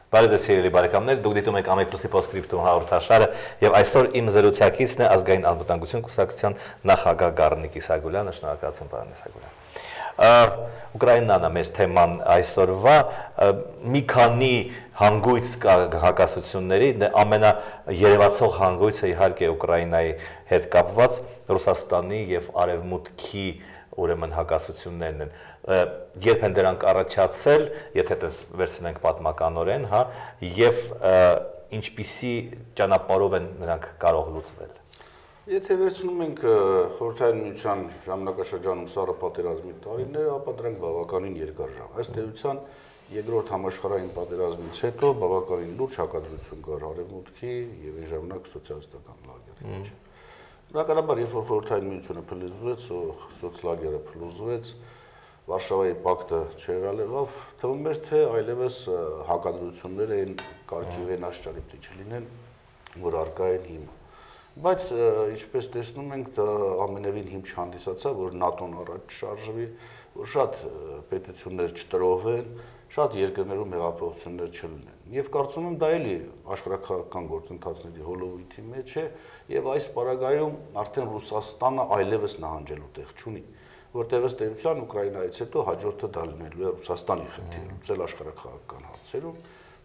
Բարև ձեզ սիրելի բարեկամներ, դուք դիտում եք Ամեկ+-ի Postscriptum հաղորդաշարը եւ այսօր իմ զրուցակիցն է ազգային անվտանգություն կուսակցության նախագահ Գառնիկ Իսագուլյանը, շնորհակալություն պարոն Իսագուլյան։ Ուկրաինան է մեր թեման այսօրվա, մի քանի հանգույց կա հակասությունների, ամենաերևացող հանգույցը իհարկե Ուկրաինայի հետ կապված Ռուսաստանի եւ Արևմուտքի ուրեմն հակասություններն են, երբ են դրանք առաջացել, եթե դες վերցնենք պատմականորեն, հա, եւ ինչպիսի ճանապարհով են նրանք կարող լուծվել։ Եթե վերցնում ենք Խորհրդային Միության ժամանակաշրջանում սառը պատերազմի տարիները, ապա դրանք բավականին երկար ժամ։ Ըստ էության երկրորդ համաշխարհային պատերազմից հետո բավականին լուրջ հակադրություն կար Արևմուտքի եւ այն ժամանակ սոցիալիստական լագերի մեջ։ Բնականաբար, երբ որ Խորհրդային Միությունը փլուզվեց, սոցլագերը փլուզվեց, Վարշավայի պակտը չեղալեղավ, թվում էր, թե այլևս հակադրությունները այն կարգի ու այն աշխարհի պիտի չլինեն, որ առկա են հիմա։ Բայց ինչպես տեսնում ենք, դա ամենևին հիմք չհանդիսացավ, որ ՆԱՏՕ-ն առաջ շարժվի, որ շատ պետություններ չտրողվեն, շատ երկրներում հեղափոխություններ չլինեն։ Եվ կարծում եմ դա էլի աշխարհական գործընթացների հոլովույթի մեջ է, եւ այս պարագայում արդեն Ռուսաստանը այլևս նահանջելու տեղ չունի, որտեղ ըստ էության Ուկրաինայից հետո հաջորդը դա լինելու է Ռուսաստանի խնդիրը, լուծել աշխարհական հարցերում։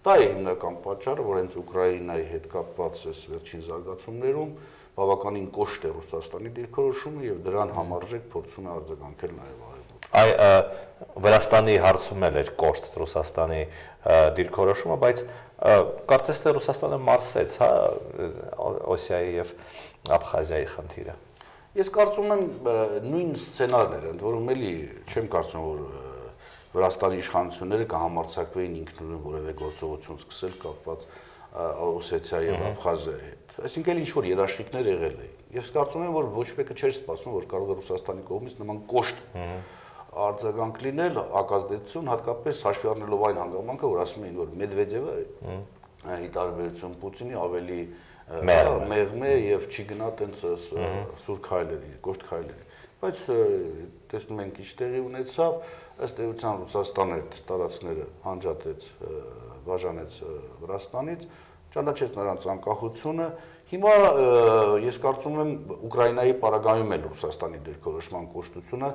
Դա է հիմնական պատճառը, որ հենց Ուկրաինայի հետ կապված այս վերջին զարգացումներում բավականին կոշտ է Ռուսաստանի դիրքորոշումը եւ դրան համարժեք փորձում է արձագանքել նաեւ Արևմուտքը։ Վրաստանի հարցում էլ էր կոշտ Ռուսաստանի դիրքորոշումը, բայց կարծես թե Ռուսաստանը մարսեց, հա, Օսիայի եւ Աբխազիայի խնդիրը։ Ես կարծում եմ նույն սցենարն էր, ընդ որում էլի չեմ կարծում, որ Վրաստանի իշխանությունները կհամարձակվեին ինքնուրույն որևէ գործողություն սկսել կապված Օսեթիայի եւ Աբխազիայի հետ։ Այսինքն ինչ որ երաշխիքներ եղել էին։ Ես կարծում եմ, որ ոչ մեկը չէր սպասում, որ կարող է Ռուսաստանի կողմից նման կոշտ արձագանք լինել, ակազդեցություն, հատկապես հաշվի առնելով այն հանգամանքը, որ ասում էին, որ Մեդվեդևը ի տարբերություն Պուտինի ավելի մեղմ է եւ չի գնա տենց սուր քայլերի, կոշտ քայլերի։ Բայց տեսնում ենք ինչ տեղի ունեցավ, ըստ էության Ռուսաստանը տարածքները անջատեց, բաժանեց Վրաստանից, ճանաչեց նրանց անկախությունը։ Հիմա ես կարծում եմ Ուկրաինայի պարագայում էլ Ռուսաստանի դիրքորոշման կոշտությունը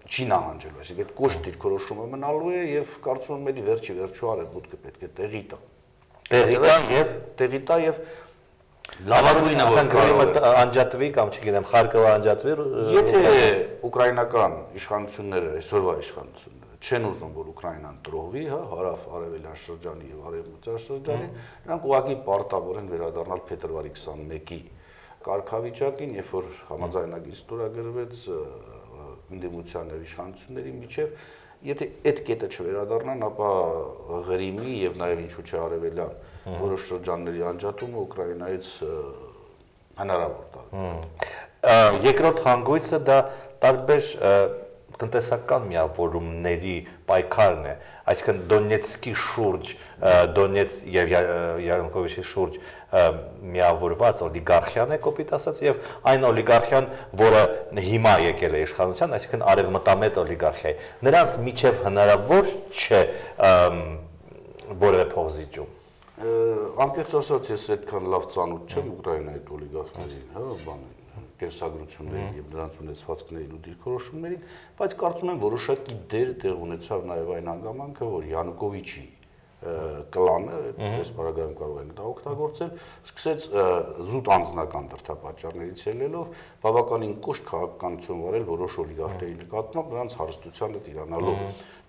չի նահանջելու, այսինքն այդ կոշտ դիրքորոշումը մնալու է եւ կարծում եմ էլի վերջի վերջո Արևմուտքը պետք է տեղի տա։ Տեղի տա եւ լավագույնը որ Կրիմը անջատվի կամ չգիտեմ Խարկովը անջատվի, եթե ուկրաինական իշխանությունները, այսօրվա իշխանությունները չեն ուզում, որ Ուկրաինան տրողվի, հա, հարավ-արևելյան շրջանի եւ արևմտյան շրջանի, նրանք ուղղակի պարտավոր են վերադառնալ փետրվարի 21-ի կարգավիճակին, երբ որ համաձայնագիր ստորագրվեց ընդդիմության եւ իշխանությունների միջեւ, եթե այդ կետը չվերադառնան, ապա Ղրիմի եւ նաեւ ինչու՞ չէ արևելյան որոշ շրջանների անջատումը Ուկրաինայից հնարավոր է։ Երկրորդ հանգույցը դա տարբեր տնտեսական միավորումների պայքարն է, այսինքն Դոնեցկի շուրջ, Դոնեցկ եւ Յանուկովիչի շուրջ միավորված օլիգարխիան է կոպիտ ասած եւ այն օլիգարխիան, որը հիմա եկել է իշխանության, այսինքն արևմտամետ օլիգարխիա։ Նրանց միջև հնարավոր չէ որևէ փոխզիջում։ Անկեղծ ասած, ես այդքան լավ ծանոթ չեմ Ուկրաինայի օլիգարխներին, հա, բանը կենսագրություններին եւ նրանց ունեցվածքներին ու դիրքորոշումներին, բայց կարծում եմ որոշակի դեր տեղ ունեցավ նաեւ այն հանգամանքը, որ Յանուկովիչի կլանը, այս բարագայում կարող ենք դա օգտագործել, սկսեց զուտ անձնական դրդապատճառներից ելնելով բավականին կոշտ քաղաքականություն վարել որոշ օլիգարխների նկատմամբ նրանց հարստությանը տիրանալով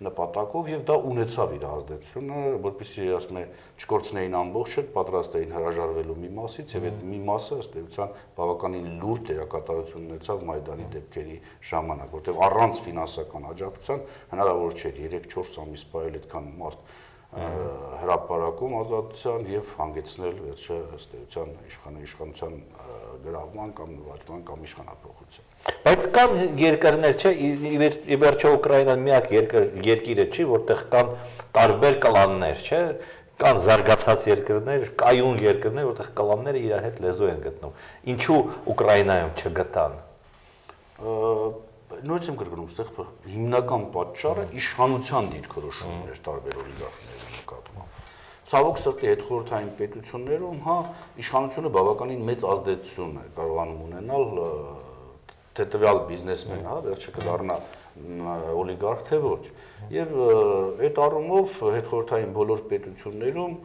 նպատակով եւ դա ունեցավ իր ազդեցությունը, որպեսզի ասում է չկորցնեին ամբողջը, պատրաստ էին հրաժարվելու մի մասից եւ այդ մի մասը ըստ էության բավականին լուրջ դերակատարություն ունեցավ Մայդանի դեպքերի ժամանակ, որտեղ առանց ֆինանսական աջակցության հնարավոր չէր 3-4 ամիս պահել այդքան մարդ հրապարակում ազատության եւ հանգեցնել վերջը ըստ էության իշխանության գրավման կամ նվաճման կամ իշխանափոխության։ Բայց կան երկրներ, չէ, ի վերջո Ուկրաինան միակ երկիրը չի, որտեղ կան տարբեր կլաններ, չէ, կան զարգացած երկրներ, կայուն երկրներ, որտեղ կլանները իրար հետ լեզու են գտնում։ Ինչու Ուկրաինայում չգտան։ Նույնիսկ եմ կրկնում, այստեղ հիմնական պատճառը իշխանության դիրքորոշումն էր տարբեր օլիգարխների նկատմամբ։ Ցավոք սրտի հետխորհրդային պետություններում, հա, իշխանությունը բավականին մեծ ազդեցություն է կարողանում ունենալ տվյալ բիզնեսմեն, հա, վերջը կդառնա օլիգարխ թե ոչ։ Եվ այդ առումով հետխորհրդային բոլոր պետություններում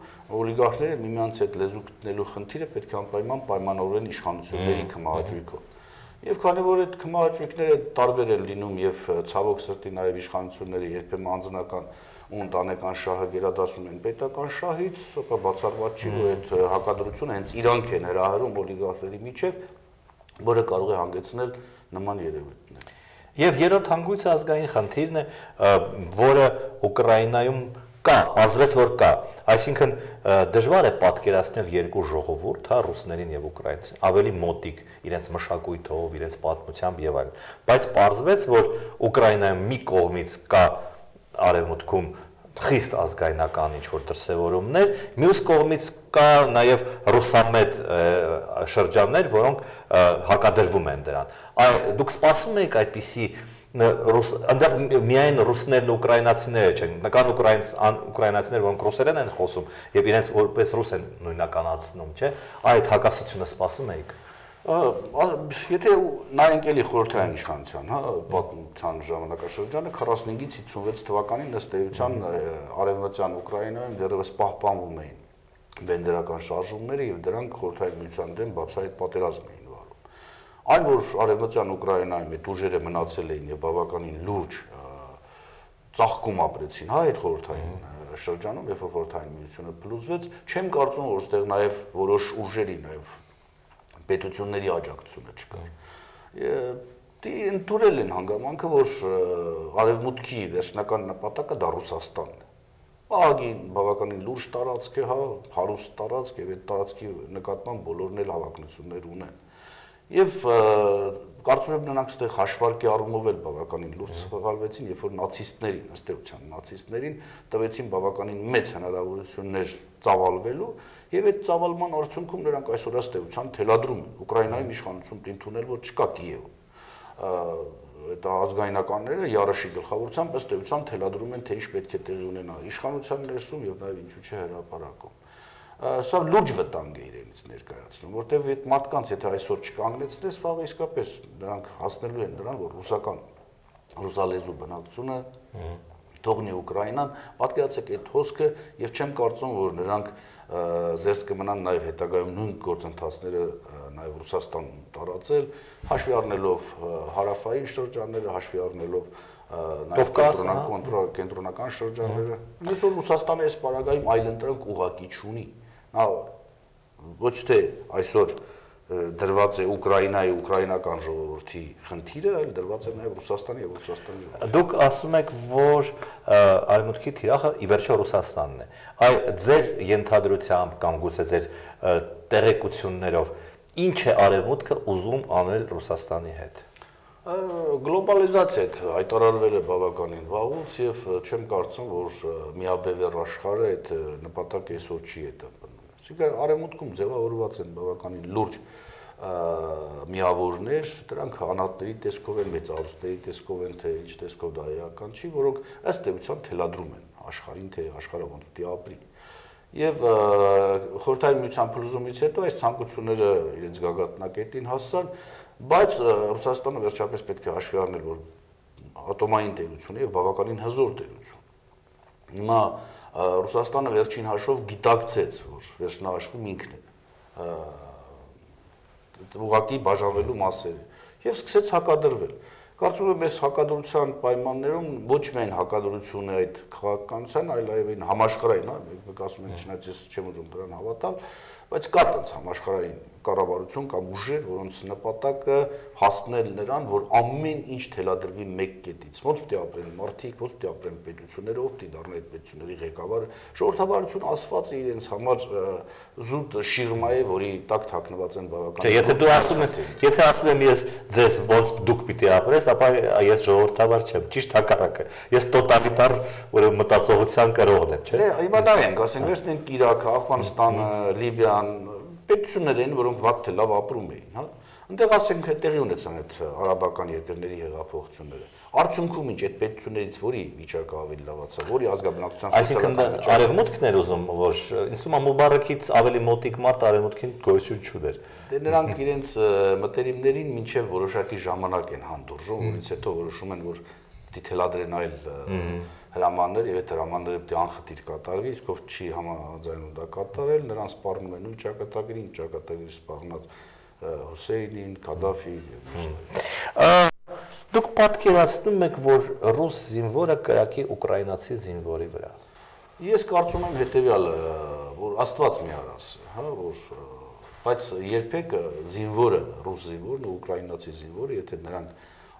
օլիգարխները միմյանց հետ լեզու գտնելու խնդիրը պետք է անպայման պայմանավորեն իշխանությունների քմահաճույքով։ Եվ քանի որ այդ քմահաճույքները տարբեր են լինում եւ ցավոք սրտի նաեւ իշխանությունները երբեմն անձնական ու ընտանեկան շահը գերադասում են պետական շահից, ապա բացառված չի, որ այդ հակադրությունը հենց իրանք են հրահրում օլիգարխների միջև, որը կարող է հանգեցնել նման երևույթներ։ Եվ երրորդ հանգույցը ազգային խնդիրն է, որը Ուկրաինայում կա, ազդրեց որ կա, այսինքն դժվար է պատկերացնել երկու ժողովուրդ, հա, ռուսներին եւ ուկրաինացին, ավելի մոտիկ իրենց մշակույթով, իրենց պատմությամբ եւ այլն, բայց պարզվեց, որ Ուկրաինայում մի կողմից կա արևմուտքում խիստ ազգայնական ինչ-որ դրսևորումներ, մյուս կողմից կա նաև ռուսամետ շրջաններ, որոնք հակադրվում են դրան։ Դուք սպասում եք այդպիսի այնտեղ միայն ռուսներն ու ուկրաինացիները չեն, կան ուկրաինացիներ, որոնք ռուսերեն են խոսում եւ իրենց որպես ռուս են նույնականացնում, չէ՞։ Այդ հակասությունը սպասում եք։ Եթե նայենք էլի խորհրդային իշխանության, հա, պատմության ժամանակաշրջանը 45-ից 56 թվականին ըստ էության արևմտյան Ուկրաինայում դեռևս պահպանվում էին բենդերական շարժումները եւ դրանք խորհրդային միության դեմ բացահայտ պատերազմ էին վարում։ Այն որ արևմտյան Ուկրաինայում այդ ուժերը մնացել էին եւ բավականին լուրջ ծաղկում ապրեցին, հա, այդ խորհրդային շրջանում, երբ որ խորհրդային միությունը փլուզվեց, չեմ կարծում որ այստեղ նաեւ որոշ ուժերի նաեւ պետությունների աջակցությունը չկար։ Դի ընդուրել են հանգամանքը, որ արևմուտքի վերջնական նպատակը դա Ռուսաստանն է։ Ահագին բավականին լուրջ տարածք է, հա, հարուստ տարածք եւ այդ տարածքի նկատմամբ բոլորն էլ հավակնություններ ունեն։ Եվ կարծում եմ նրանք այստեղ հաշվարկի առումով էլ բավականին լուրջ սխալվեցին, երբ որ նացիստներին, ըստ էության նացիստներին տվեցին բավականին մեծ հնարավորություններ ծավալվելու եւ այդ ծավալման արդյունքում նրանք այսօր ըստ էության թելադրում են Ուկրաինայում իշխանություն ընդունել, որ չկա Կիևում։ Այդ ազգայնականները Յարոշի գլխավորությամբ ըստ էության թելադրում են, թե ինչ պետք է տեղի ունենա իշխանության ներսում եւ նաեւ ինչու՞ չէ հրապարակում։ Սա լուրջ վտանգ է իրենից ներկայացնում, որտեղ այդ մարդկանց եթե այսօր չկանգնեցնես, վաղը իսկապես նրանք հասնելու են նրան, որ ռուսալեզու բնակչությունը թողնի Ուկրաինան, պատկերացեք այդ հոսքը եւ չեմ կարծում, որ նրանք զերծ կմնան նաեւ հետագայում նույն գործընթացները նաեւ Ռուսաստանում տարածել, հաշվի առնելով հարավային շրջանները, հաշվի առնելով նաեւ կենտրոնական շրջանները։ Մենք որ Ռուսաստանը այս պարագայում այլընտրանք ուղղակի չունի։ Նա ոչ թե այսօր դրված է Ուկրաինայի ուկրաինական ժողովրդի խնդիրը, այլ դրված է նաև Ռուսաստանի եւ Ռուսաստանի։ Դուք ասում եք, որ արևմուտքի թիրախը ի վերջո Ռուսաստանն է։ Այ ձեր ենթադրությամբ կամ գուցե ձեր տեղեկություններով ինչ է արևմուտքը ուզում անել Ռուսաստանի հետ։ Գլոբալիզացիա հայտարարվել է բավականին վաղուց եւ չեմ կարծում, որ միաբևեռ աշխարհը այդ նպատակը այսօր չի հետապնդում։ Այսինքն արևմուտքում ձևավորված են բավականին լուրջ միավորներ, դրանք անհատների տեսքով են, մեծահարուստների տեսքով են, թե ինչ տեսքով դա էական չի, որոնք ըստ էության թելադրում են աշխարհին, թե աշխարհը ոնց պիտի ապրի։ Եվ խորհրդային միության փլուզումից հետո այս ցանկությունները իրենց գագաթնակետին հասան, բայց Ռուսաստանը վերջապես պետք է հաշվի առնել, որ ատոմային տերություն է եւ բավականին հզոր տերություն։ Հիմա Ռուսաստանը վերջին հաշվով գիտակցեց, որ վերջնահաշվում ինքն է ուղղակի բաժանվելու մասերը եւ սկսեց հակադրվել։ Կարծում եմ այս հակադրության պայմաններում ոչ միայն հակադրությունը այդ քաղաքականության, այլ այլ այն համաշխարհային, հա, մենք ասում ենք, չնայած ես չեմ ուզում դրան հավատալ, բայց կա տենց համաշխարհային կառավարություն կամ ուժեր, որոնց նպատակը հասնել նրան, որ ամեն ինչ թելադրվի մեկ կետից։ Ոնց պիտի ապրեն մարդիկ, ոնց պիտի ապրեն պետությունները, ով պիտի դառնա այդ պետությունների ղեկավարը։ Ժողովրդավարությունը ասված է իրենց համար զուտ շիրմա է, որի տակ թաքնված են բավական։ Եթե դու ասում ես, եթե ասում եմ ես ձեզ ոնց դուք պիտի ապրես, ապա ես ժողովրդավար չեմ, ճիշտ հակառակը։ Ես տոտալիտար ուրեմն մտածողության կրողն եմ, չէ՞։ Հիմա դա ենք, ասենք, վերցնենք Իրաքը, Աֆղանստանը, Լիբիան, պետություններ են, որոնք վատ թե լավ ապրում էին, հա։ Այնտեղ ասենք տեղի ունեցան այդ արաբական երկրների հեղափոխությունները։ Արդյունքում ինչ այդ պետություններից որի վիճակը ավելի լավացավ, որի ազգաբնակչության Այսինքն արևմուտքն էր ուզում, որ ինձ թվում է Մուբարակից ավելի մոտիկ մարդ արևմուտքին գոյություն չուներ։ Դե նրանք իրենց մտերիմներին մինչև որոշակի ժամանակ են հանդուրժում, որից հետո որոշում են, որ դիթելադրեն այլ հրամաններ եւ այդ հրամանները պետք է անխտիր կատարվի, իսկ ով չի համաձայնում դա կատարել, նրան սպառնում են նույն ճակատագրին, ճակատագրի սպառնած Հուսեյնին, Քադաֆի։ Դուք պատկերացնում եք, որ ռուս զինվորը կրակի ուկրաինացի զինվորի վրա։ Ես կարծում եմ հետեւյալը, որ Աստված մի արաս, հա, որ բայց երբեք զինվորը, ռուս զինվորն ու ուկրաինացի զինվորը, եթե նրանք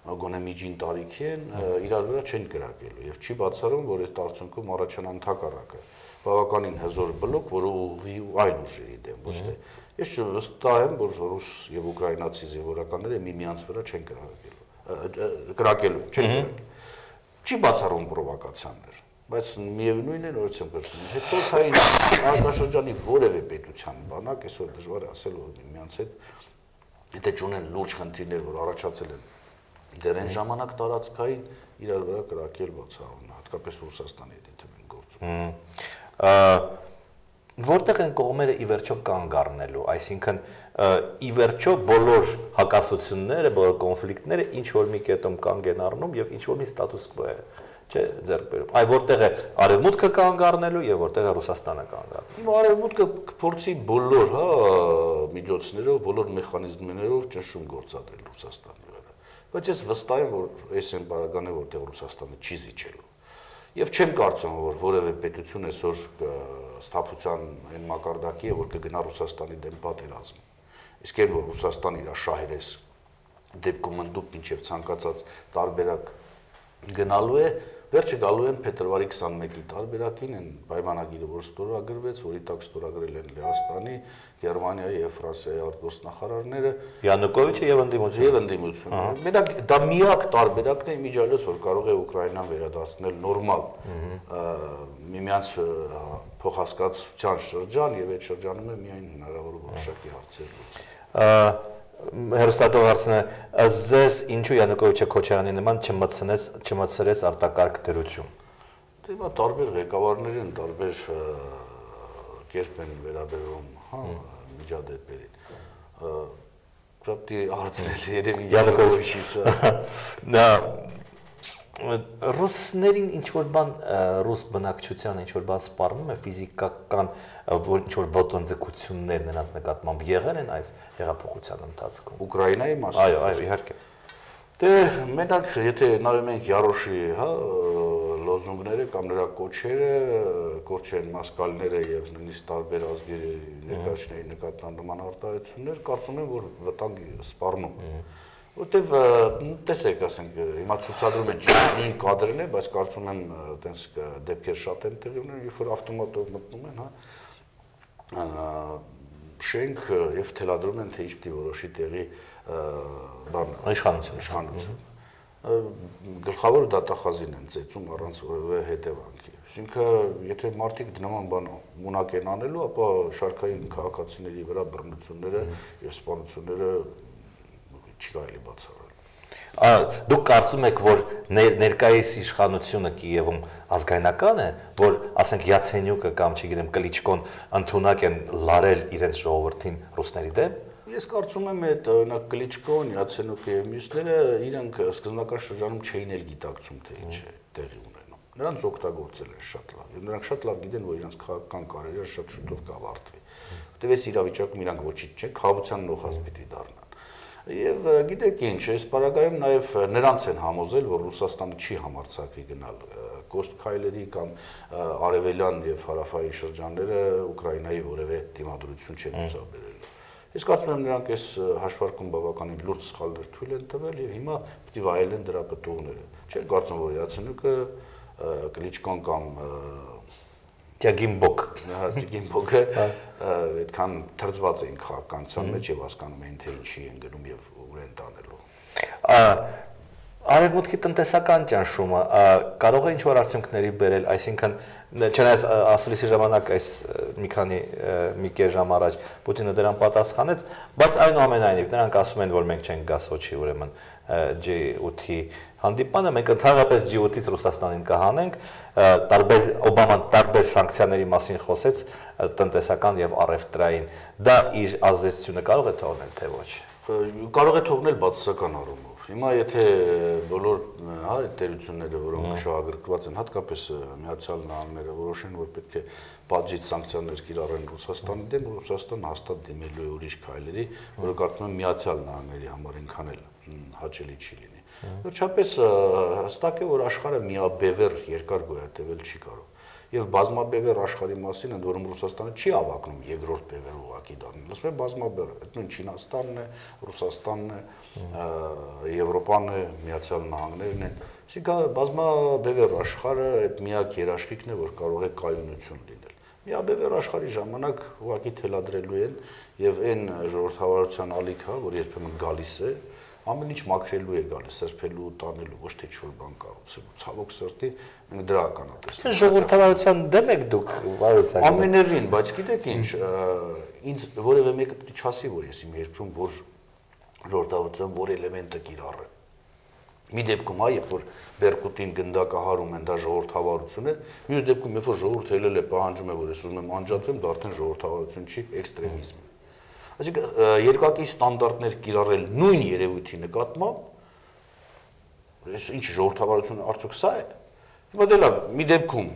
գոնե միջին տարիքի են, իրար վրա չեն կրակելու եւ չի բացառում, որ այս արդյունքում առաջանա ընդհակառակը բավականին հզոր բլոկ, որը ուղղի այլ ուժերի դեմ, ոչ թե ես վստահ եմ, որ ռուս եւ ուկրաինացի զինվորականները միմյանց վրա չեն կրակելու, չեն կրակելու։ Չի բացառում պրովոկացիաներ, բայց միևնույն է, նորից եմ կրկնում, հետո տարածաշրջանի որևէ պետության բանակ այսօր դժվար է ասել, որ միմյանց հետ եթե չունեն լուրջ խնդիրներ, որ առաջացել են դեռ այն ժամանակ տարածքային իրար վրա կրակել բացառում, հատկապես Ռուսաստանի հետ եթե մենք գործում։ Որտեղ են կողմերը ի վերջո կանգ առնելու, այսինքն ի վերջո բոլոր հակասությունները, բոլոր կոնֆլիկտները ինչ որ մի կետում կանգ են առնում եւ ինչ որ մի ստատուս կվո է, չէ, ձեռք բերում։ Այ որտեղ է արևմուտքը կանգ առնելու եւ որտեղ է Ռուսաստանը կանգ առնելու։ Հիմա արևմուտքը կփորձի բոլոր, հա, միջոցներով, բոլոր մեխանիզմներով ճնշում գործադրել Ռուսաստանի վրա։ Բայց ես վստահ եմ, որ այս այն բaragane որտեղ Ռուսաստանը չի զիջելու։ Եվ չեմ կարծում, որ որևէ պետություն այսօր ստապության այն մակարդակի է, որ կգնա Ռուսաստանի դեմ պատերազմ։ Իսկ այն որ Ռուսաստանը իր շահերես դեպքում ընդդուք մինչև ցանկացած տարբերակ գնալու է, վերջը գալու են փետրվարի 21-ի տարբերակին են պայմանագիրը, որ ստորագրվեց, որի տակ ստորագրել են Լեհաստանի, Գերմանիայի եւ Ֆրանսիայի արտգործնախարարները, Յանուկովիչը եւ ընդդիմությունը։ Մենակ դա միակ տարբերակն է իմիջիալոց, որ կարող է Ուկրաինան վերադարձնել նորմալ միմյանց փոխհասկացության շրջան եւ այդ շրջանում է միայն հնարավոր որոշակի հարցեր։ Հերոստատով հարցն է, ձեզ ինչու Յանուկովիչը Քոչարյանի նման չմտցրեց արտակարգ դրություն։ Դե դա տարբեր ղեկավարներ են, տարբեր կերպ են վերաբերվում, հա, միջադեպերին։ Պրոպտի հարցնել երևի Յանուկովիչից։ Դա ռուսներին ինչ որ բան ռուս բնակչության ինչ որ բան սպառնում է ֆիզիկական ինչ որ ոտնձգություններ նրանց նկատմամբ եղել են այս հեղափոխության ընթացքում Ուկրաինայի մասին։ Այո, իհարկե։ Դե մենակ եթե նայում ենք Յարոշի, հա, լոզունգները կամ նրա կոչերը, կորչեն մասկալները եւ նույնիսկ տարբեր ազգերի ներկայացների նկատմամբ նման արտահայտություններ, կարծում եմ, որ վտանգ սպառնում։ Որտեվ տեսեք, ասենք, հիմա ցուցադրում են նույն կադրն է, բայց կարծում եմ այտենց դեպքեր շատ են տեղի ունենում, երբ որ ավտոմատով մտնում են, հա, շենք եւ թելադրում են, թե ինչ պիտի որոշի տեղի բան իշխանություն։ Գլխավոր դատախազին են ծեծում առանց որևէ հետևանքի։ Այսինքն, եթե մարդիկ նման բան ունակ են անելու, ապա շարքային քաղաքացիների վրա բռնությունները եւ սպանությունները չի կարելի բացառել։ Դուք կարծում եք, որ ներկայիս իշխանությունը Կիևում ազգայնական է, որ ասենք Յացենյուկը կամ չգիտեմ Կլիչկոն ընդունակ են լարել իրենց ժողովրդին ռուսների դեմ։ Ես կարծում եմ այդ օրինակ Կլիչկոն, Յացենյուկը եւ մյուսները իրանք սկզբնական շրջանում չէին էլ գիտակցում, թե ինչ է տեղի ունենում։ Նրանց օգտագործել են շատ լավ։ Եվ նրանք շատ լավ գիտեն, որ իրանք քաղաքական կարիերան շատ շուտով կավարտվի։ Որտեւ այս իրավիճակում իրանք ոչինչ չեն, խաբության նոխած պիտի դառնան։ Եվ գիտեք ինչ, այս պարագայում նաև նրանց են համոզել, որ Ռուսաստանը չի համարձակվի գնալ կոշտ քայլերի կամ արևելյան եւ հարավային շրջանները Ուկրաինայի որևէ դիմադրություն չեն ցուցաբերելու։ Ես կարծում եմ նրանք այս հաշվարկում բավականին լուրջ սխալներ թույլ են տվել եւ հիմա պիտի վայելեն դրա պատուղները։ Չեմ կարծում, որ Յացենյուկը, Կլիչկոն կամ Տիագիմբոկը այդքան թրծված էին քաղաքականության մեջ եւ հասկանում էին թե ինչի են գնում եւ ուր են տանելու։ Արևմուտքի տնտեսական ճնշումը կարող է ինչ-որ արդյունքների բերել, այսինքն չնայած ասուլիսի ժամանակ այս մի կես ժամ առաջ Պուտինը դրան պատասխանեց, բայց այնուամենայնիվ նրանք ասում են, որ մենք չենք գա Սոչի, ուրեմն G8-ի հանդիպանը, մենք ընդհանրապես G8-ից Ռուսաստանին կհանենք, Օբաման տարբեր սանկցիաների մասին խոսեց տնտեսական եւ առևտրային, դա իր ազդեցությունը կարող է թողնել, թե ոչ։ Կարող է թողնել բացասական առումով։ Հիմա եթե բոլոր տերությունները, որոնք շահագրգռված են, հատկապես Միացյալ Նահանգները, որոշեն, որ պետք է բաժիտ սանկցիաներ կիրառեն Ռուսաստանի դեմ, Ռուսաստանը հաստատ դիմելու է ուրիշ քայլերի, որը կարծում եմ Միացյալ Նահանգների համար այնքան էլ հաճելի չի լինի։ Վերջապես հստակ է, որ աշխարհը միաբևեռ երկար գոյատևել չի կարող։ Եվ բազմաբևեռ աշխարհի մասին ընդ որում Ռուսաստանը չի ավակնում երկրորդ բևեռ ուղղակի դառնել։ Ասում են բազմաբևեռ, այդ նույն Չինաստանն է, Ռուսաստանն է, Եվրոպան է, Միացյալ Նահանգներն են։ Այսինքն բազմաբևեռ աշխարհը այդ միակ երաշխիքն է, որ կարող է կայունություն լինել։ Միաբևեռ աշխարհի ժամանակ ուղղակի թելադրելու են եւ այն ժողովրդավարության ալիքա, որ երբեմն գալիս է, ամեն ինչ մաքրելու է գալիս, սրբելու, տանելու, ոչ թե ինչ-որ բան կառուցելու։ Ցավոք սրտի մենք դրա ականատեսն ենք։ Ժողովրդավարության դեմ եք դուք, Վարոս Ամենևին, բայց գիտեք ինչ, ինձ որևէ մեկը պետք է չասի, որ ես իմ երկրում որ ժողովրդավարության որ էլեմենտը կիրառեմ։ Մի դեպքում այ երբ որ Բերկուտին գնդակահարում են, դա ժողովրդավարություն է, մյուս դեպքում երբ որ ժողովուրդը ելել է պահանջում է, որ ես ուզում եմ անջատվեմ, դա արդեն ժողովրդավարություն չի, էքստրեմիզմ է։ Այսինքն երկակի ստանդարտներ կիրառել նույն երևույթի նկատմամբ, ես ինչ ժողովրդավարություն արդյոք սա է։ Հիմա դե լավ, մի դեպքում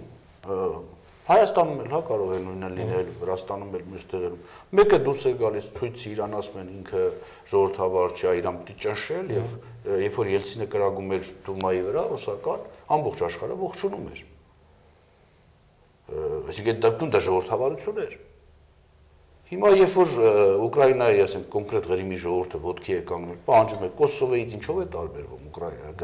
Հայաստանում էլ կարող է նույնը լինել, Վրաստանում էլ մյուս տեղերում։ Մեկը դուրս է գալիս ցույց իրան ասում են ինքը ժողովրդավար չի, իրան պիտի ճնշել եւ երբ որ Ելցինը կրակում էր Դումայի վրա, ռուսական ամբողջ աշխարհը ողջունում էր։ Այսինքն դեպքում դա ժողովրդավարություն էր։ Հիմա երբ որ Ուկրաինայի, ասենք, կոնկրետ Ղրիմի ժողովուրդը ոտքի է կանգնել, պահանջում է Կոսովոյից ինչով է տարբերվում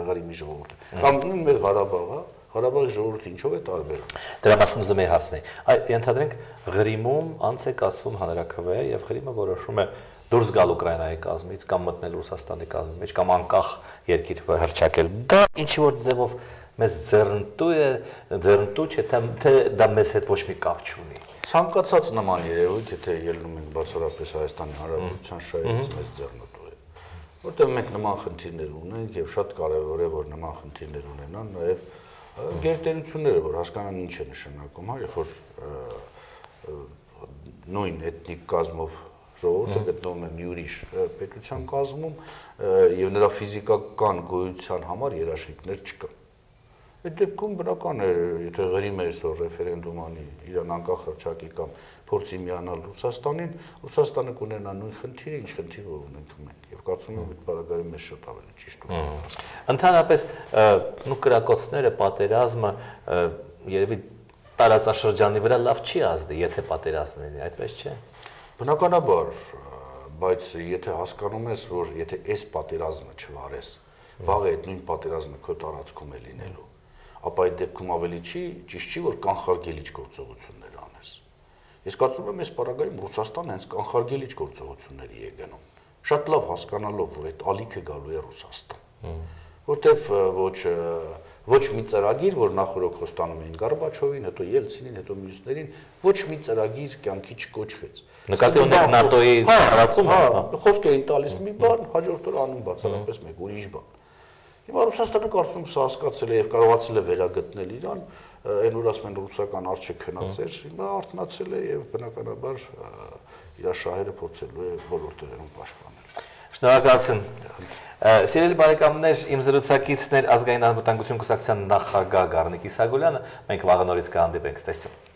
Ղրիմի ժողովուրդը, կամ նույն մեր Ղարաբաղը, Ղարաբաղի ժողովուրդը ինչով է տարբերվում։ Դրա մասին ուզում եի հասնել։ Ենթադրենք Ղրիմում անց է կացվում հանրաքվե եւ Ղրիմը որոշում է դուրս գալ Ուկրաինայի կազմից կամ մտնել Ռուսաստանի կազմի մեջ կամ անկախ երկիր հռչակել։ Դա ինչ որ ձևով մեզ ձեռնտու չէ, թե դա մեզ հետ ոչ մի կապ չունի։ Ցանկացած նման երևույթ, եթե ելնում ենք բացառապես Հայաստանի Հանրապետության շահերից մեծ ձեռնտու է, որտեղ մենք նման խնդիրներ ունենք եւ շատ կարեւոր է, որ նման խնդիրներ ունենան նաեւ գերտերությունները, որ հասկանան ինչ է նշանակում, հա, երբ որ նույն էթնիկ կազմով ժողովուրդը գտնվում է մի ուրիշ պետության կազմում եւ նրա ֆիզիկական գոյության համար երաշխիքներ չկան։ Այդ դեպքում բնական է, եթե Ղրիմը այսօր ռեֆերենդում անի իրան անկախ հռչակի կամ փորձի միանալ Ռուսաստանին, Ռուսաստանը կունենա նույն խնդիրը, ինչ խնդիր որ ունենք մենք, եւ կարծում եմ այդ բaragայում մեզ շատ ավելի ճիշտ է։ Ընդհանրապես կրակոցները, պատերազմը երևի տարածաշրջանի վրա լավ չի ազդի, եթե պատերազմ լինի, այդպես չէ։ Բնականաբար, բայց եթե հասկանում ես, որ եթե այս պատերազմը չվարես, վաղ է այդ նույն պատերազմը քո տարածքում է լինելու, ապա այդ դեպքում ավելի ճիշտ չի, որ կանխարգելիչ գործողություններ անես։ Ես կարծում եմ, այս բaragայում Ռուսաստանը հենց կանխարգելիչ գործողությունների է գնում, շատ լավ հասկանալով, որ այդ ալիքը գալու է Ռուսաստան, որտեվ ոչ մի ծրագիր, որ նախորդ խոստանում էին Գորբաչովին, հետո Ելցինին, հետո մյուսներին, ոչ մի ծրագիր կյանքի չկոչվեց։ Նկատի ունեք ՆԱՏՕ-ի տարածումը, խոսք էին տալիս մի բան, հաջորդ օր անում բացառապես մեկ ուրիշ բան։ Հիմա Ռուսաստանը կարծում սա հասկացել է եւ կարողացել է վերագտնել իրան, այն որ ասում են ռուսական արժեք քնած էր, հիմա արթնացել է եւ բնականաբար իր շահերը փորձելու է բոլոր տեղերում պաշտպանել։ Շնորհակալություն։ Սիրելի բարեկամներ, իմ զրուցակիցն էր Ազգային անվտանգություն կուսակցության նախագահ Գառնիկ Իսագուլյանը, մենք վաղը նորից կհանդիպենք, ցտեսություն։